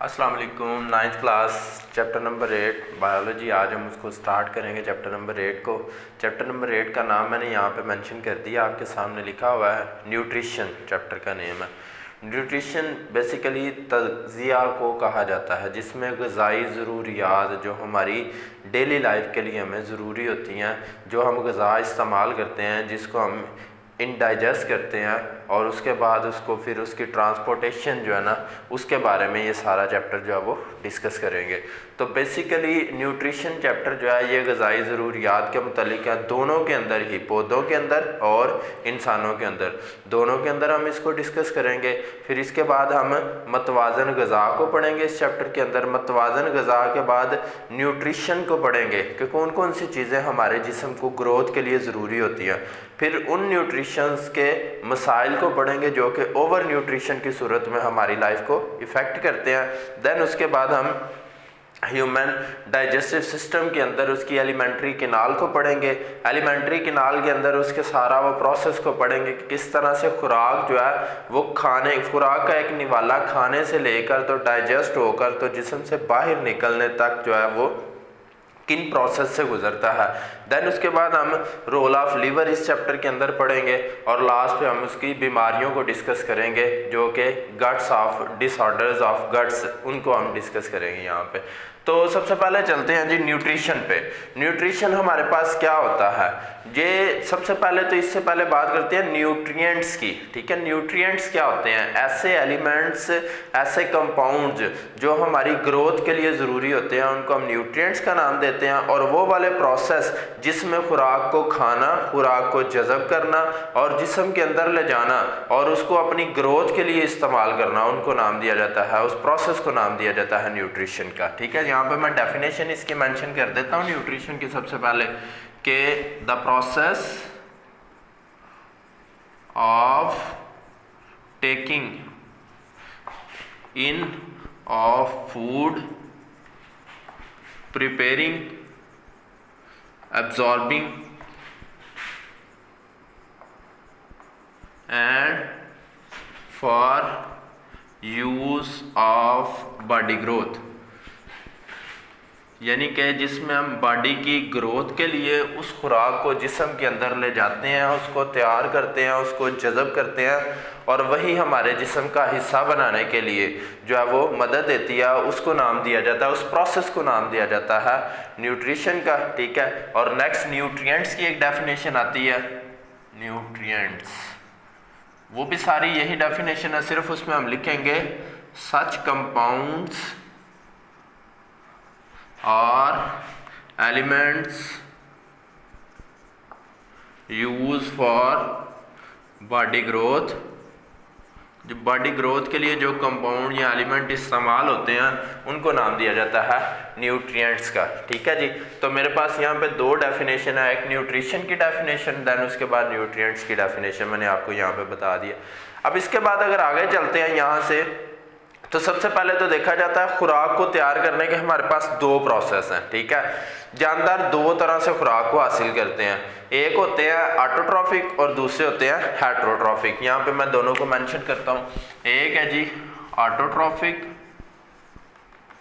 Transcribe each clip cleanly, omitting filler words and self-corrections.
अस्सलाम वालेकुम। 9th class chapter number 8 biology. आज हम उसको स्टार्ट करेंगे चैप्टर नंबर 8 को। चैप्टर नंबर 8 का नाम मैंने यहाँ पे मेंशन कर दिया, आपके सामने लिखा हुआ है न्यूट्रिशन। चैप्टर का नेम है न्यूट्रिशन। बेसिकली तग़ज़िया को कहा जाता है, जिसमें ग़िज़ाई ज़रूरियात जो हमारी डेली लाइफ के लिए हमें ज़रूरी होती हैं, जो हम ग़िज़ा इस्तेमाल करते हैं, जिसको हम इनडाइजेस्ट करते हैं और उसके बाद उसको फिर उसकी ट्रांसपोर्टेशन जो है ना, उसके बारे में ये सारा चैप्टर जो है वो डिस्कस करेंगे। तो बेसिकली न्यूट्रिशन चैप्टर जो है ये ग़िज़ाई ज़रूरियात के मुतल्लिक़ है, दोनों के अंदर ही, पौधों के अंदर और इंसानों के अंदर, दोनों के अंदर हम इसको डिस्कस करेंगे। फिर इसके बाद हम मतवाज़न ग़िज़ा को पढ़ेंगे इस चैप्टर के अंदर। मतवाज़न ग़िज़ा के बाद न्यूट्रिशन को पढ़ेंगे कि कौन कौन सी चीज़ें हमारे जिस्म को ग्रोथ के लिए ज़रूरी होती हैं। फिर उन न्यूट्रिशंस के मसाइल को पढ़ेंगे जो कि ओवर न्यूट्रिशन की सूरत में हमारी लाइफ को इफ़ेक्ट करते हैं। देन उसके बाद हम ह्यूमन डाइजेस्टिव सिस्टम के अंदर उसकी एलिमेंट्री किनाल को पढ़ेंगे। एलिमेंट्री किनाल के अंदर उसके सारा वो प्रोसेस को पढ़ेंगे कि किस तरह से खुराक जो है वो खुराक का एक निवाला खाने से लेकर तो डाइजेस्ट होकर तो जिस्म से बाहर निकलने तक जो है वो किन प्रोसेस से गुजरता है। देन उसके बाद हम रोल ऑफ लीवर इस चैप्टर के अंदर पढ़ेंगे और लास्ट पे हम उसकी बीमारियों को डिस्कस करेंगे, जो कि guts of disorders of guts, उनको हम डिस्कस करेंगे यहाँ पे। तो सबसे पहले चलते हैं जी न्यूट्रिशन पे। न्यूट्रिशन हमारे पास क्या होता है, ये सबसे पहले तो इससे पहले बात करते हैं न्यूट्रिएंट्स की। ठीक है, न्यूट्रिएंट्स क्या होते हैं? ऐसे एलिमेंट्स, ऐसे कंपाउंड्स जो हमारी ग्रोथ के लिए ज़रूरी होते हैं, उनको हम न्यूट्रिएंट्स का नाम देते हैं। और वो वाले प्रोसेस जिसमें खुराक को खाना, खुराक को जज़ब करना और जिस्म के अंदर ले जाना और उसको अपनी ग्रोथ के लिए इस्तेमाल करना, उनको नाम दिया जाता है, उस प्रोसेस को नाम दिया जाता है न्यूट्रिशन का। ठीक है, यहाँ पे मैं डेफिनेशन इसकी मेंशन कर देता हूँ न्यूट्रिशन की सबसे पहले, कि the process of taking in of food, preparing, absorbing and for use of body growth, यानी कि जिसमें हम बॉडी की ग्रोथ के लिए उस खुराक को जिस्म के अंदर ले जाते हैं, उसको तैयार करते हैं, उसको जज़ब करते हैं और वही हमारे जिस्म का हिस्सा बनाने के लिए जो है वो मदद देती है, उसको नाम दिया जाता है, उस प्रोसेस को नाम दिया जाता है न्यूट्रिशन का। ठीक है, और नेक्स्ट न्यूट्रिएंट्स की एक डेफिनेशन आती है, न्यूट्रिएंट्स, वो भी सारी यही डेफिनेशन है, सिर्फ उसमें हम लिखेंगे सच कंपाउंड्स और elements use for body growth. जो बॉडी ग्रोथ के लिए जो कंपाउंड या एलिमेंट इस्तेमाल होते हैं, उनको नाम दिया जाता है न्यूट्रिएंट्स का। ठीक है जी, तो मेरे पास यहाँ पे दो डेफिनेशन है, एक न्यूट्रिशन की डेफिनेशन, देन उसके बाद न्यूट्रिएंट्स की डेफिनेशन मैंने आपको यहाँ पे बता दिया। अब इसके बाद अगर आगे चलते हैं यहाँ से, तो सबसे पहले तो देखा जाता है खुराक को तैयार करने के हमारे पास दो प्रोसेस हैं। ठीक है, जानदार दो तरह से खुराक को हासिल करते हैं, एक होते हैं ऑटोट्रॉफिक और दूसरे होते हैं हेटेरोट्रॉफिक। यहाँ पे मैं दोनों को मेंशन करता हूँ, एक है जी ऑटोट्रॉफिक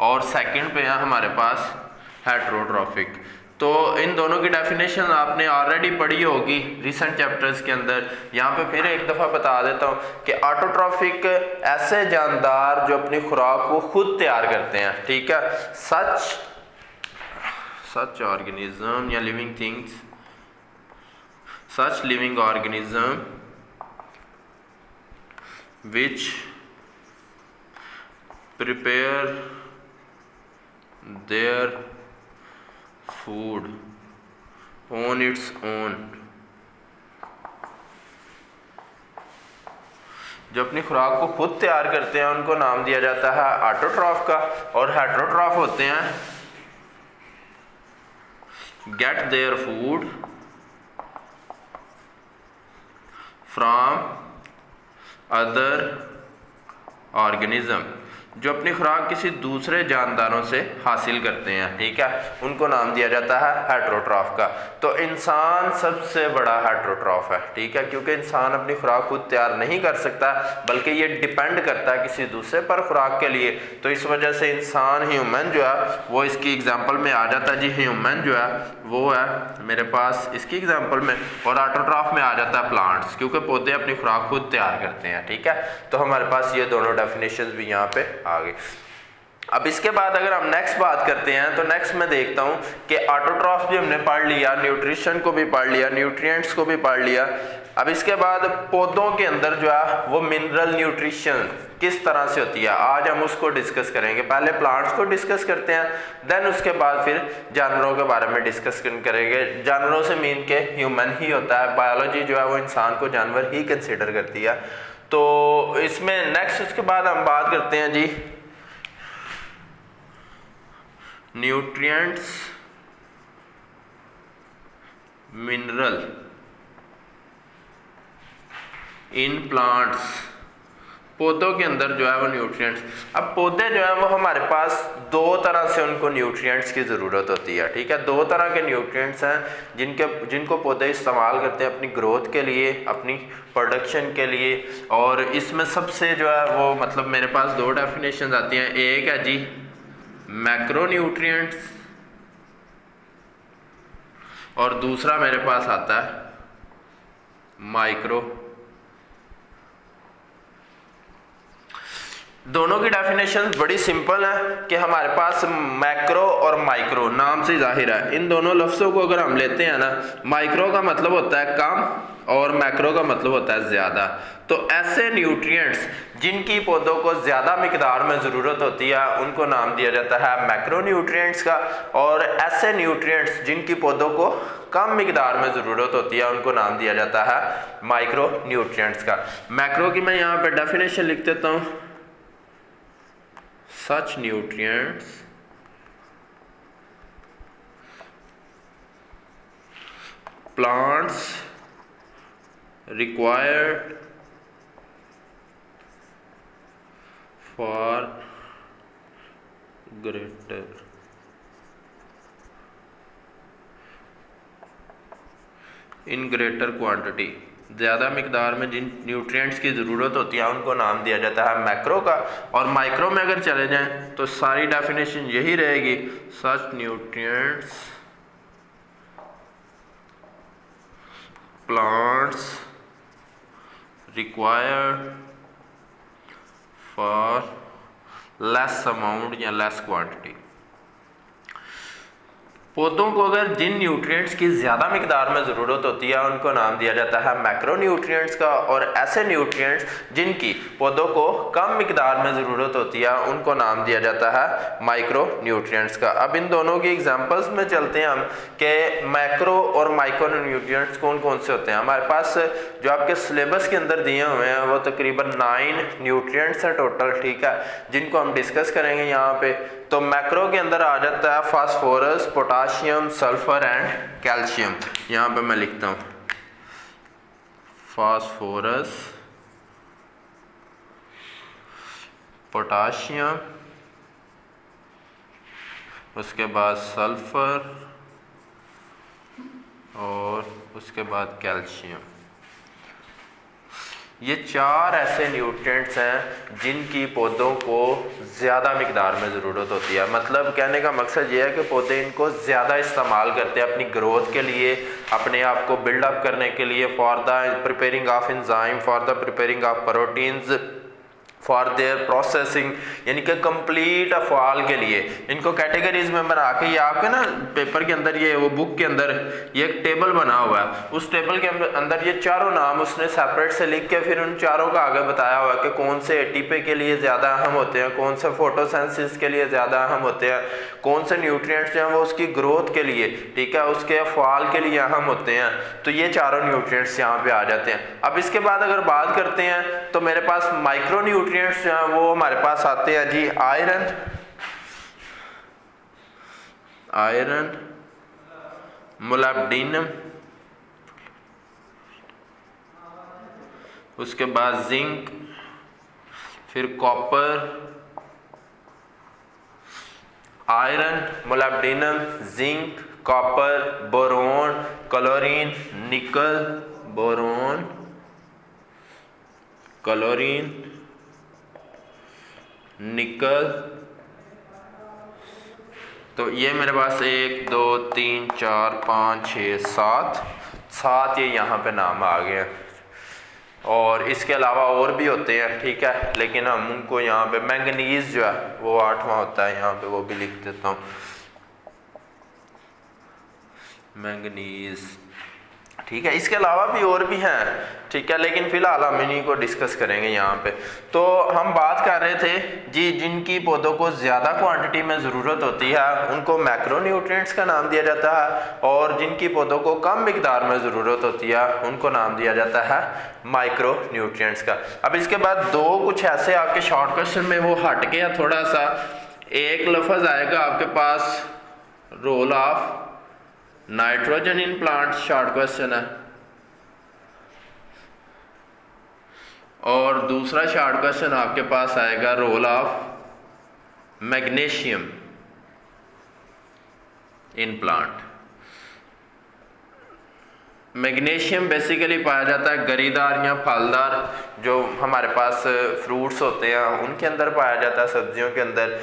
और सेकंड पे है हमारे पास हेटेरोट्रॉफिक। तो इन दोनों की डेफिनेशन आपने ऑलरेडी पढ़ी होगी रिसेंट चैप्टर्स के अंदर। यहाँ पे फिर एक दफ़ा बता देता हूँ कि ऑटोट्रॉफिक ऐसे जानदार जो अपनी खुराक को खुद तैयार करते हैं। ठीक है, सच ऑर्गेनिज्म या living things, such living organism which prepare their food on its own, जो अपनी खुराक को खुद तैयार करते हैं उनको नाम दिया जाता है ऑटोट्रॉफ का। और हेटेरोट्रॉफ होते हैं get their food from other organism, जो अपनी खुराक किसी दूसरे जानदारों से हासिल करते हैं, ठीक है, उनको नाम दिया जाता है हेटरोट्रॉफ का। तो इंसान सबसे बड़ा हेटरोट्रॉफ है, ठीक है, क्योंकि इंसान अपनी खुराक खुद तैयार नहीं कर सकता, बल्कि ये डिपेंड करता है किसी दूसरे पर खुराक के लिए। तो इस वजह से इंसान, ह्यूमन जो है वो इसकी एग्जाम्पल में आ जाता है जी। ह्यूमन जो है वो है मेरे पास इसकी एग्जाम्पल में, और हेटरोट्रॉफ में आ जाता है प्लांट्स, क्योंकि पौधे अपनी खुराक खुद तैयार करते हैं, ठीक है। तो हमारे पास ये दोनों डेफिनेशंस भी यहाँ पे आ गई। अब इसके बाद अगर हम नेक्स्ट बात करते हैं तो नेक्स्ट मैं देखता हूँ कि ऑटोट्रॉफ भी हमने पढ़ लिया, न्यूट्रिशन को भी पढ़ लिया, न्यूट्रिएंट्स को भी पढ़ लिया। अब इसके बाद पौधों के अंदर जो है वो मिनरल न्यूट्रिशन किस तरह से होती है, आज हम उसको डिस्कस करेंगे। पहले प्लांट्स को डिस्कस करते हैं, देन उसके बाद फिर जानवरों के बारे में डिस्कस करेंगे। जानवरों से मीन के ह्यूमन ही होता है, बायोलॉजी जो है वो इंसान को जानवर ही कंसिडर करती है। तो इसमें नेक्स्ट उसके बाद हम बात करते हैं जी न्यूट्रिएंट्स, मिनरल इन प्लांट्स, पौधों के अंदर जो है वो न्यूट्रिएंट्स। अब पौधे जो है वो हमारे पास दो तरह से उनको न्यूट्रिएंट्स की ज़रूरत होती है, ठीक है। दो तरह के न्यूट्रिएंट्स हैं जिनको पौधे इस्तेमाल करते हैं अपनी ग्रोथ के लिए, अपनी प्रोडक्शन के लिए। और इसमें सबसे जो है वो मतलब मेरे पास दो डेफिनेशन आती हैं। एक है जी मैक्रो न्यूट्रिएंट्स और दूसरा मेरे पास आता है माइक्रो। दोनों की डेफिनेशन बड़ी सिंपल है कि हमारे पास मैक्रो और माइक्रो नाम से जाहिर है। इन दोनों लफ्ज़ों को अगर हम लेते हैं ना, माइक्रो का मतलब होता है कम और मैक्रो का मतलब होता है ज़्यादा। तो ऐसे न्यूट्रिएंट्स जिनकी पौधों को ज़्यादा मिकदार में ज़रूरत होती है उनको नाम दिया जाता है मैक्रो न्यूट्रिएंट्स का, और ऐसे न्यूट्रिएंट्स जिनकी पौधों को कम मिकदार में ज़रूरत होती है उनको नाम दिया जाता है माइक्रो न्यूट्रिएंट्स का। मैक्रो की मैं यहाँ पे डेफिनेशन लिख देता हूँ। Such nutrients plants required for greater in greater quantity, ज़्यादा मिकदार में जिन न्यूट्रिएंट्स की ज़रूरत होती है उनको नाम दिया जाता है मैक्रो का। और माइक्रो में अगर चले जाएं तो सारी डेफिनेशन यही रहेगी, such nutrients plants required for less amount या लेस क्वांटिटी। पौधों को अगर जिन न्यूट्रिएंट्स की ज़्यादा मिकदार में ज़रूरत होती है उनको नाम दिया जाता है मैक्रो न्यूट्रिएंट्स का, और ऐसे न्यूट्रिएंट्स जिनकी पौधों को कम मिकदार में ज़रूरत होती है उनको नाम दिया जाता है माइक्रो न्यूट्रिएंट्स का। अब इन दोनों की एग्जांपल्स में चलते हैं हम कि मैक्रो और माइक्रो न्यूट्रिएंट्स कौन कौन से होते हैं। हमारे पास जो आपके सिलेबस के अंदर दिए हुए हैं वो तकरीबन 9 न्यूट्रिएंट्स हैं टोटल, ठीक है, जिनको हम डिस्कस करेंगे यहाँ पे। तो मैक्रो के अंदर आ जाता है phosphorus, potassium, sulphur and calcium. यहाँ पे मैं लिखता हूँ फास्फोरस, पोटाशियम, उसके बाद सल्फर और उसके बाद कैल्शियम। ये चार ऐसे न्यूट्रिएंट्स हैं जिनकी पौधों को ज़्यादा मिकदार में ज़रूरत होती है। मतलब कहने का मकसद ये है कि पौधे इनको ज़्यादा इस्तेमाल करते हैं अपनी ग्रोथ के लिए, अपने आप को बिल्डअप करने के लिए, for the preparing of enzyme, for the preparing of proteins, for their processing, यानी कि कंप्लीट अफआल के लिए। इनको कैटेगरीज में बना के, ये आपके ना पेपर के अंदर, ये वो बुक के अंदर ये एक टेबल बना हुआ है, उस टेबल के अंदर ये चारों नाम उसने सेपरेट से लिख के फिर उन चारों का आगे बताया हुआ है कि कौन से एटीपी के लिए ज़्यादा अहम होते हैं, कौन से फोटोसिंथेसिस के लिए ज़्यादा अहम होते हैं, कौन से न्यूट्रिएंट्स जो हैं वो उसकी ग्रोथ के लिए, ठीक है, उसके अफआल के लिए अहम होते हैं। तो ये चारों न्यूट्रिएंट्स यहाँ पे आ जाते हैं। अब इसके बाद अगर बात करते हैं तो मेरे पास माइक्रो न्यूट्रिएंट्स जो हैं वो हमारे पास आते हैं जी आयरन, मोलिब्डेनम, उसके बाद जिंक, फिर copper, iron, molybdenum, zinc, copper, boron, chlorine, निकल, बोरोन, क्लोरीन, निकल। तो ये मेरे पास 1 2 3 4 5 6 7 ये यहाँ पे नाम आ गए। और इसके अलावा और भी होते हैं, ठीक है, लेकिन हम उनको यहाँ पे मैंगनीज जो है वो 8वां होता है, यहाँ पे वो भी लिख देता हूँ, मैंगनीज, ठीक है। इसके अलावा भी और भी हैं, ठीक है, लेकिन फिलहाल हम इन्हीं को डिस्कस करेंगे यहाँ पे। तो हम बात कर रहे थे जी, जिनकी पौधों को ज़्यादा क्वांटिटी में ज़रूरत होती है उनको मैक्रोन्यूट्रिएंट्स का नाम दिया जाता है, और जिनकी पौधों को कम मिकदार में ज़रूरत होती है उनको नाम दिया जाता है माइक्रोन्यूट्रिएंट्स का। अब इसके बाद दो कुछ ऐसे आपके शॉर्ट क्वेश्चन में वो हट गया थोड़ा सा, एक लफ्ज़ आएगा आपके पास role of nitrogen in plant, short question है, और दूसरा शॉर्ट क्वेश्चन आपके पास आएगा role of magnesium in plant. Magnesium basically पाया जाता है गरीदार या फलदार जो हमारे पास फ्रूट्स होते हैं उनके अंदर पाया जाता है, सब्जियों के अंदर।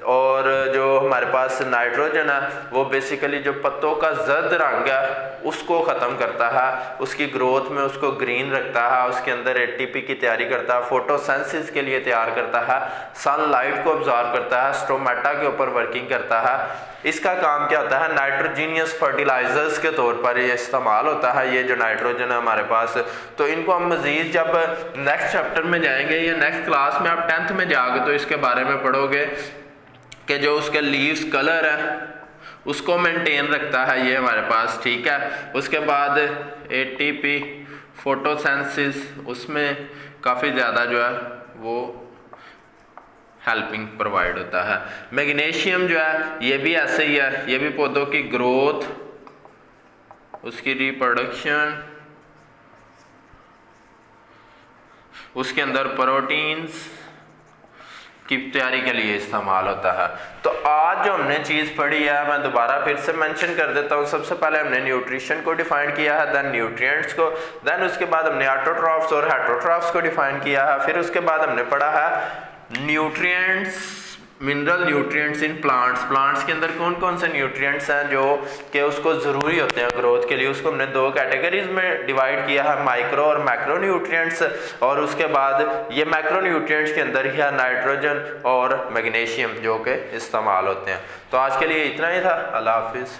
और जो हमारे पास नाइट्रोजन है वो बेसिकली जो पत्तों का जर्द रंग है उसको ख़त्म करता है, उसकी ग्रोथ में उसको ग्रीन रखता है, उसके अंदर एटीपी की तैयारी करता है, फोटोसिंथेसिस के लिए तैयार करता है, सनलाइट को ऑब्जॉर्व करता है, स्टोमेटा के ऊपर वर्किंग करता है। इसका काम क्या होता है, नाइट्रोजीनियस फर्टिलाइजर्स के तौर पर ये इस्तेमाल होता है, ये जो नाइट्रोजन है हमारे पास। तो इनको हम मज़ीद जब नेक्स्ट चैप्टर में जाएंगे या नेक्स्ट क्लास में आप 10th में जाओगे तो इसके बारे में पढ़ोगे कि जो उसके लीव्स कलर है उसको मेंटेन रखता है ये हमारे पास, ठीक है। उसके बाद एटीपी, फोटोसिंथेसिस, उसमें काफ़ी ज़्यादा जो है वो हेल्पिंग प्रोवाइड होता है। मैग्नीशियम जो है ये भी ऐसे ही है, ये भी पौधों की ग्रोथ, उसकी रिप्रोडक्शन, उसके अंदर प्रोटीन्स की तैयारी के लिए इस्तेमाल होता है। तो आज जो हमने चीज़ पढ़ी है मैं दोबारा फिर से मेंशन कर देता हूँ। सबसे पहले हमने न्यूट्रिशन को डिफाइन किया है, देन न्यूट्रिएंट्स को, देन उसके बाद हमने ऑटोट्रॉफ्स और हेटेरोट्रॉफ्स को डिफाइन किया है, फिर उसके बाद हमने पढ़ा है nutrients, mineral nutrients in plants. Plants के अंदर कौन कौन से न्यूट्रिएंट्स हैं जो कि उसको ज़रूरी होते हैं ग्रोथ के लिए, उसको हमने दो कैटेगरीज में डिवाइड किया है, माइक्रो और मैक्रो न्यूट्रिएंट्स। और उसके बाद ये मैक्रो न्यूट्रिएंट्स के अंदर ही है नाइट्रोजन और मैग्नीशियम जो कि इस्तेमाल होते हैं। तो आज के लिए इतना ही था। अल्लाह हाफिज़।